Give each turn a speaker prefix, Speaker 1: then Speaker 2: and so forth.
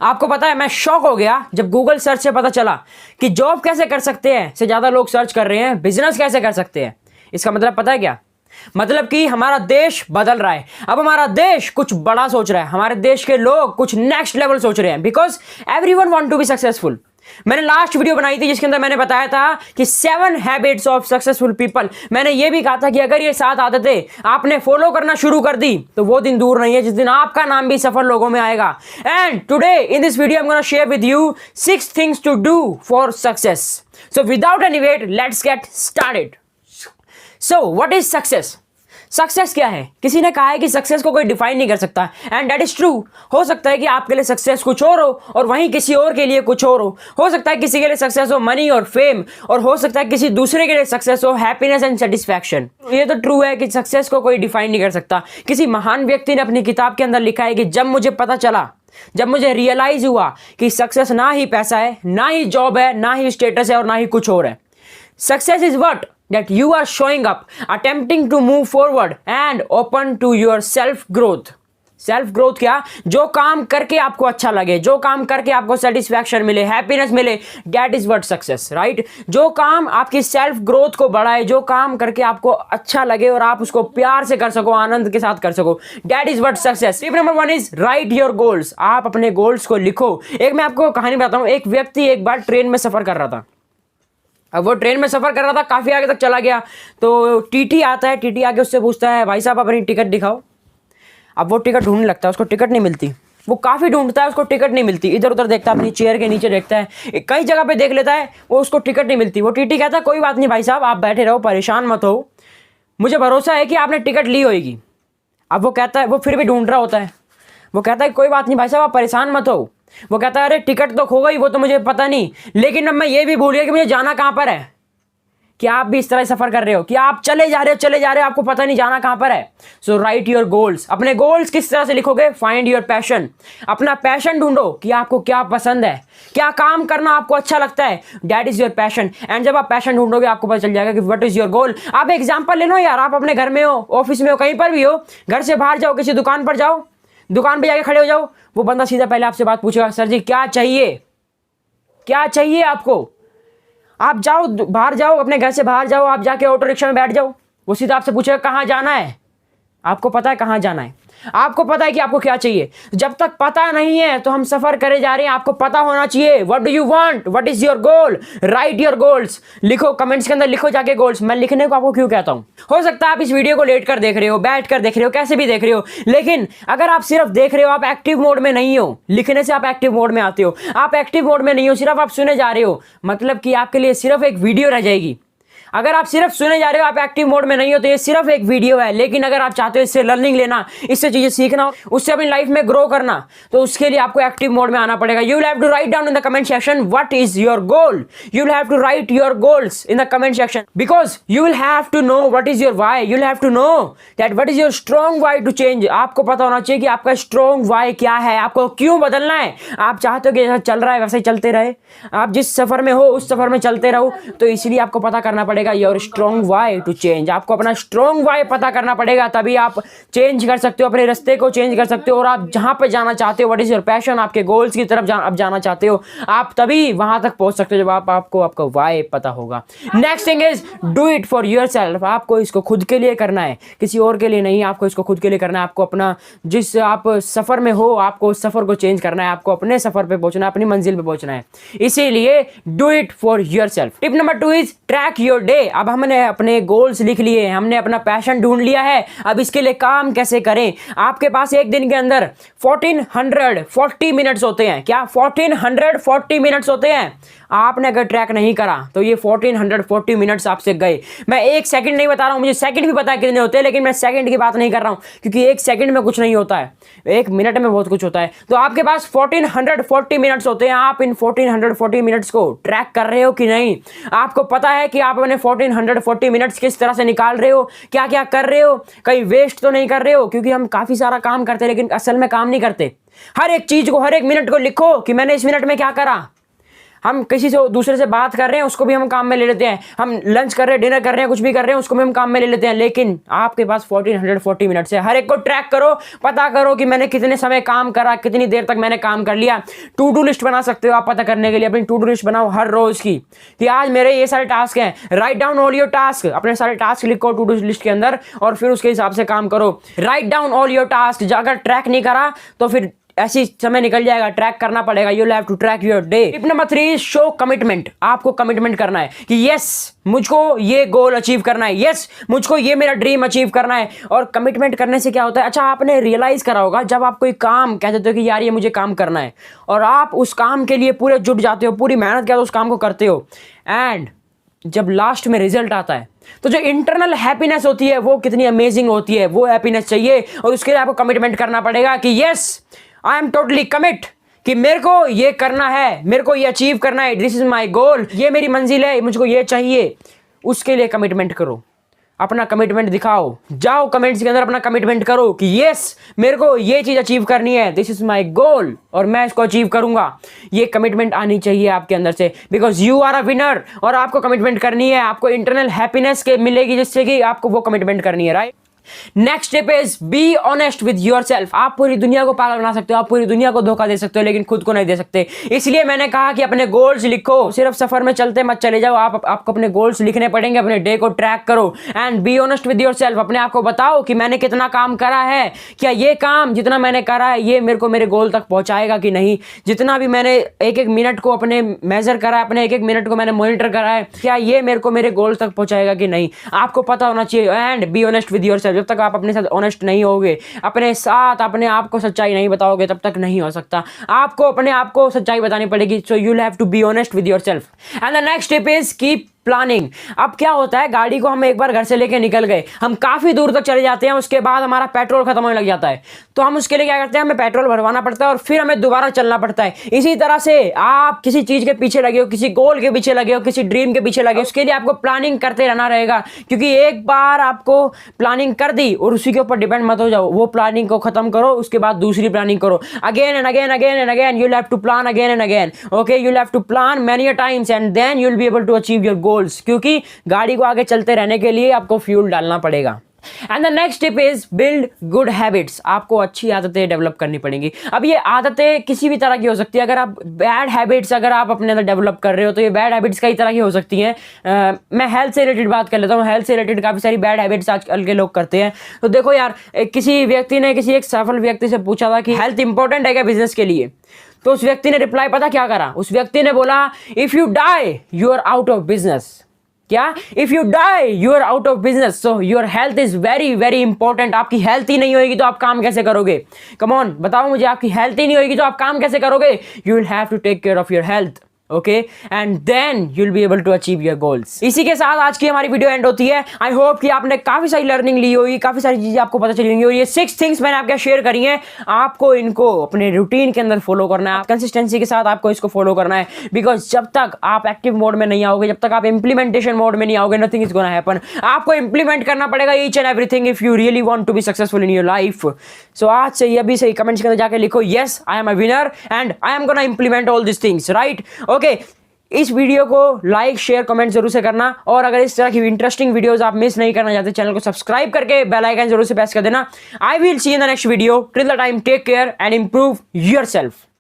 Speaker 1: आपको पता है मैं शॉक हो गया जब गूगल सर्च से पता चला कि जॉब कैसे कर सकते हैं से ज्यादा लोग सर्च कर रहे हैं बिजनेस कैसे कर सकते हैं। इसका मतलब पता है क्या? मतलब कि हमारा देश बदल रहा है। अब हमारा देश कुछ बड़ा सोच रहा है, हमारे देश के लोग कुछ नेक्स्ट लेवल सोच रहे हैं because everyone want to be successful. मैंने लास्ट वीडियो बनाई थी जिसके अंदर मैंने बताया था कि 7 हैबिट्स ऑफ सक्सेसफुल पीपल। मैंने ये भी कहा था कि अगर ये 7 आदतें आपने फॉलो करना शुरू कर दी तो वो दिन दूर नहीं है जिस दिन आपका नाम भी सफल लोगों में आएगा। And today in this video I am gonna share with you 6 things to do for success. So without any wait let's get started. So what is success? Success क्या है? किसी ने कहा है कि सक्सेस को कोई डिफाइन नहीं कर सकता एंड दैट इज ट्रू। हो सकता है कि आपके लिए सक्सेस कुछ और हो और वहीं किसी और के लिए कुछ और हो सकता है किसी के लिए सक्सेस हो मनी और फेम और हो सकता है किसी दूसरे के लिए सक्सेस हो हैप्पीनेस एंड सेटिस्फैक्शन। ये तो ट्रू है कि सक्सेस को कोई डिफाइन नहीं कर सकता। किसी महान व्यक्ति ने अपनी किताब के अंदर लिखा है कि जब मुझे पता चला, जब मुझे रियलाइज हुआ कि सक्सेस ना ही पैसा है, ना ही जॉब है, ना ही स्टेटस है और ना ही कुछ और है। Success is what that you are showing up, attempting to move forward and open to your self growth. Self growth क्या? जो काम करके आपको अच्छा लगे, जो काम करके आपको सेटिस्फैक्शन मिले, हैप्पीनेस मिले, that is what success, right? जो काम आपकी सेल्फ ग्रोथ को बढ़ाए, जो काम करके आपको अच्छा लगे और आप उसको प्यार से कर सको, आनंद के साथ कर सको, that is what success. Tip number 1 is right your goals. आप अपने गोल्स को लिखो। एक मैं आपको कहानी बताता हूँ। एक व्यक्ति एक बार ट्रेन में सफर कर रहा था। अब वो ट्रेन में सफर कर रहा था, काफी आगे तक चला गया तो टीटी आता है। टीटी आके उससे पूछता है भाई साहब अपनी टिकट दिखाओ। अब वो टिकट ढूंढने लगता है, उसको टिकट नहीं मिलती। वो काफी ढूंढता है, उसको टिकट नहीं मिलती। इधर उधर देखता है, अपनी चेयर के नीचे देखता है, कई जगह पे देख लेता है, वो उसको टिकट नहीं मिलती। वो टीटी कहता है कोई बात नहीं भाई साहब, आप बैठे रहो, परेशान मत हो, मुझे भरोसा है कि आपने टिकट ली होगी। अब वो कहता है, वो फिर भी ढूंढ रहा होता है, वो कहता है कोई बात नहीं भाई साहब आप परेशान मत हो। वो कहता है अरे टिकट तो खो गई, वो तो मुझे पता नहीं, लेकिन अब मैं ये भी भूल गया कि मुझे जाना कहाँ पर है। क्या आप भी इस तरह सफर कर रहे हो कि आप चले जा रहे हो, आपको पता नहीं जाना कहां पर है? सो राइट योर गोल्स। अपने गोल्स किस तरह से लिखोगे? Find your passion. अपना पैशन ढूंढो कि आपको क्या पसंद है, क्या काम करना आपको अच्छा लगता है, that is your passion. And जब आप पैशन ढूंढोगे आपको पता चल जाएगा कि व्हाट इज योर गोल। आप एग्जांपल ले लो यार, आप अपने घर में हो, ऑफिस में हो, कहीं पर भी हो, घर से बाहर जाओ, किसी दुकान पर जाओ, दुकान पर जाके खड़े हो जाओ, वो बंदा सीधा पहले आपसे बात पूछेगा, सर जी क्या चाहिए, क्या चाहिए आपको? आप जाओ, बाहर जाओ, अपने घर से बाहर जाओ, आप जाके ऑटो रिक्शा में बैठ जाओ, वो सीधा आपसे पूछेगा कहाँ जाना है। आपको पता है कहाँ जाना है, आपको पता है कि आपको क्या चाहिए। जब तक पता नहीं है तो हम सफर करे जा रहे हैं। आपको पता होना चाहिए what do you want, what is your goal. Right your goals. लिखो, कमेंट्स के अंदर लिखो जाके गोल्स। मैं लिखने को आपको क्यों कहता हूं? हो सकता है आप इस वीडियो को लेट कर देख रहे हो, बैठ कर देख रहे हो, कैसे भी देख रहे हो, लेकिन अगर आप सिर्फ देख रहे हो, आप एक्टिव मोड में नहीं हो, लिखने से आप एक्टिव मोड में आते हो। आप एक्टिव मोड में नहीं हो, सिर्फ आप सुने जा रहे हो, मतलब कि आपके लिए सिर्फ एक वीडियो रह जाएगी। अगर आप सिर्फ सुने जा रहे हो, आप एक्टिव मोड में नहीं हो, तो ये सिर्फ एक वीडियो है। लेकिन अगर आप चाहते हो इससे लर्निंग लेना, इससे चीजें सीखना, उससे अपनी लाइफ में ग्रो करना, तो उसके लिए आपको एक्टिव मोड में आना पड़ेगा। You will have to write down in the comment section what is your goal. You will have to write your goals in the comment section because you will have to know what is your why. You will have to know that what is your strong why to change. आपको पता होना चाहिए कि आपका strong why क्या है, आपको क्यों बदलना है। आप चाहते हो कि जैसा चल रहा है वैसे ही चलते रहे, आप जिस सफर में हो उस सफर में चलते रहो, तो इसलिए आपको पता करना पड़ेगा your strong why to change. आपको अपना स्ट्रॉन्ग वाई पता करना पड़ेगा, तभी आप चेंज कर सकते हो, अपने रास्ते को चेंज कर सकते हो, और आप जहां पे जाना चाहते हो, व्हाट इज योर पैशन, आपके गोल्स की तरफ आप जाना चाहते हो, आप तभी वहां तक पहुंच सकते हो जब आपको आपका वाई पता होगा। Next thing is do it for yourself. आपको इसको खुद के लिए करना है, किसी और के लिए नहीं। आपको इसको खुद के लिए करना है। आपको अपना जिस आप सफर में हो, आपको उस सफर को चेंज करना है, आपको अपने सफर पे पहुंचना है, अपनी मंजिल पे पहुंचना है, इसीलिए do it for yourself. Tip number 2 is track your day. अब हमने अपने गोल्स लिख लिए, हमने अपना पैशन ढूंढ लिया है, अब इसके लिए काम कैसे करें। आपके पास एक दिन के अंदर 1440 मिनट्स होते हैं। क्या 1440 मिनट्स होते हैं? आपने अगर ट्रैक नहीं करा तो ये 1440 मिनट्स आपसे गए। मैं एक सेकंड नहीं बता रहा हूं, मुझे सेकंड भी पता है कितने होते हैं, लेकिन मैं सेकंड की बात नहीं कर रहा हूं क्योंकि एक सेकंड में कुछ नहीं होता है, एक मिनट में बहुत कुछ होता है। तो आपके पास 1440 मिनट्स होते हैं। आप इन 1440 मिनट्स को ट्रैक कर रहे हो कि नहीं? आपको पता है कि आप अपने 1440 मिनट्स किस तरह से निकाल रहे हो, क्या क्या कर रहे हो, कहीं वेस्ट तो नहीं कर रहे हो? क्योंकि हम काफी सारा काम करते हैं लेकिन असल में काम नहीं करते। हर एक चीज को, हर एक मिनट को लिखो कि मैंने इस मिनट में क्या करा। हम किसी से दूसरे से बात कर रहे हैं उसको भी हम काम में ले लेते हैं, हम लंच कर रहे हैं, डिनर कर रहे हैं, कुछ भी कर रहे हैं उसको भी हम काम में ले लेते हैं। लेकिन आपके पास 1440 मिनट्स है, हर एक को ट्रैक करो, पता करो कि मैंने कितने समय काम करा, कितनी देर तक मैंने काम कर लिया। टू डू लिस्ट बना सकते हो आप पता करने के लिए, अपनी टू डू लिस्ट बनाओ हर रोज की कि आज मेरे ये सारे टास्क हैं। Write down all your task, अपने सारे टास्क लिखो टू डू लिस्ट के अंदर और फिर उसके हिसाब से काम करो। Write down all your task, अगर ट्रैक नहीं करा तो फिर ऐसी समय निकल जाएगा, ट्रैक करना पड़ेगा। You have to track your day. Tip number 3, show commitment. आपको कमिटमेंट करना है कि यस मुझको ये गोल अचीव करना है, यस मुझको ये मेरा ड्रीम अचीव करना है। और कमिटमेंट करने से क्या होता है, अच्छा आपने रियलाइज करा होगा जब आप कोई काम कह देते हो कि यार ये मुझे काम करना है और आप उस काम के लिए पूरे जुट जाते हो, पूरी मेहनत के साथ उस काम को करते हो, एंड जब लास्ट में रिजल्ट आता है तो जो इंटरनल हैप्पीनेस होती है वो कितनी अमेजिंग होती है। वो हैप्पीनेस चाहिए और उसके लिए आपको कमिटमेंट करना पड़ेगा कि yes I am totally commit कि मेरे को ये करना है, मेरे को ये अचीव करना है, दिस इज माई गोल, ये मेरी मंजिल है, मुझको ये चाहिए। उसके लिए कमिटमेंट करो, अपना कमिटमेंट दिखाओ, जाओ कमेंट्स के अंदर अपना कमिटमेंट करो कि यस मेरे को ये चीज़ अचीव करनी है, दिस इज माई गोल और मैं इसको अचीव करूंगा। ये कमिटमेंट आनी चाहिए आपके अंदर से, because you are a winner. और आपको कमिटमेंट करनी है, आपको इंटरनल हैप्पीनेस के मिलेगी जिससे कि आपको वो कमिटमेंट करनी है, right. Next step is B honest with yourself. आप पूरी दुनिया को पागल बना सकते हो, आप पूरी दुनिया को धोखा दे सकते हो, लेकिन खुद को नहीं दे सकते। इसलिए मैंने कहा कि अपने गोल्स लिखो, सिर्फ सफर में चलते मत चले जाओ, आपको अपने गोल्स लिखने पड़ेंगे, अपने डे को ट्रैक करो and B honest with yourself. अपने आप को बताओ कि मैंने कितना काम करा है, क्या ये काम जितना मैंने करा है ये मेरे को मेरे गोल तक पहुंचाएगा कि नहीं। जितना भी मैंने एक एक मिनट को अपने मेजर करा है, अपने एक एक मिनट को मैंने मॉनिटर करा है, क्या ये मेरे को मेरे गोल तक पहुंचाएगा कि नहीं, आपको पता होना चाहिए। And B honest with yourself. जब तक आप अपने साथ ऑनेस्ट नहीं होगे, अपने साथ अपने आप को सच्चाई नहीं बताओगे, तब तक नहीं हो सकता। आपको अपने आप को सच्चाई बतानी पड़ेगी। So you have to be honest with yourself. And the next step is keep planning. अब क्या होता है, गाड़ी को हम एक बार घर से लेके निकल गए, हम काफी दूर तक चले जाते हैं, उसके बाद हमारा पेट्रोल खत्म होने लग जाता है, तो हम उसके लिए क्या करते हैं, हमें पेट्रोल भरवाना पड़ता है और फिर हमें दोबारा चलना पड़ता है। इसी तरह से आप किसी चीज के पीछे लगे हो, किसी गोल के पीछे लगे हो, किसी ड्रीम के पीछे लगे हो, उसके लिए आपको प्लानिंग करते रहना रहेगा। क्योंकि एक बार आपको प्लानिंग कर दी और उसी के ऊपर डिपेंड मत हो जाओ, वो प्लानिंग को खत्म करो, उसके बाद दूसरी प्लानिंग करो। Again and again again and again you have to plan again and again. Okay, you have to plan many times and then you will be able to achieve your goals. क्योंकि गाड़ी को आगे चलते रहने के लिए आपको फ्यूल डालना पड़ेगा। And the next tip is build good habits. आपको अच्छी आदतें डेवलप करनी पड़ेंगी। अब ये आदतें किसी भी तरह की हो सकती है। अगर आप बैड हैबिट्स अगर आप अपने अंदर डेवलप कर रहे हो तो ये बैड हैबिट्स कई तरह की हो सकती हैं। मैं हेल्थ से रिलेटेड बात कर लेता हूँ। हेल्थ से रिलेटेड काफ़ी सारी बैड हैबिट्स आजकल के लोग करते हैं। तो देखो यार, किसी व्यक्ति ने किसी एक सफल व्यक्ति से पूछा था कि हेल्थ इंपॉर्टेंट है क्या बिजनेस के लिए, तो उस व्यक्ति ने रिप्लाई पता क्या करा, उस व्यक्ति ने बोला if you die you are out of business. क्या? If you die you are out of business. So your health is very very important. आपकी हेल्थ ही नहीं होगी तो आप काम कैसे करोगे? कम ऑन बताओ मुझे, आपकी हेल्थ ही नहीं होगी तो आप काम कैसे करोगे? You will have to take care of your health. Okay, and then you will be able to achieve your goals. इसी के साथ आज की हमारी वीडियो एंड होती है। आई होप कि आपने काफी सारी लर्निंग ली होगी, काफी सारी चीजें आपको पता चली होंगी। और ये 6 थिंग्स मैंने आपके शेयर करी हैं, आपको इनको अपने रूटीन के अंदर फॉलो करना है। कंसिस्टेंसी के साथ आपको इसको फॉलो करना है। बिकॉज जब तक आप एक्टिव मोड में नहीं आओगे, जब तक आप इंप्लीमेंटेशन मोड में नहीं आओगे, नथिंग इज गोना हैपन। आपको इंप्लीमेंट करना पड़ेगा each and everything if you really want to be successful in your life. So आज से ही अभी से ही कमेंट्स के अंदर जाके लिखो yes I am a winner and I am gonna implement all this things, right? Okay, इस वीडियो को लाइक शेयर कमेंट जरूर से करना। और अगर इस तरह की इंटरेस्टिंग वीडियोस आप मिस नहीं करना चाहते, चैनल को सब्सक्राइब करके बेल आइकन जरूर से प्रेस कर देना। I will see in the next video. Till the time take care and improve yourself.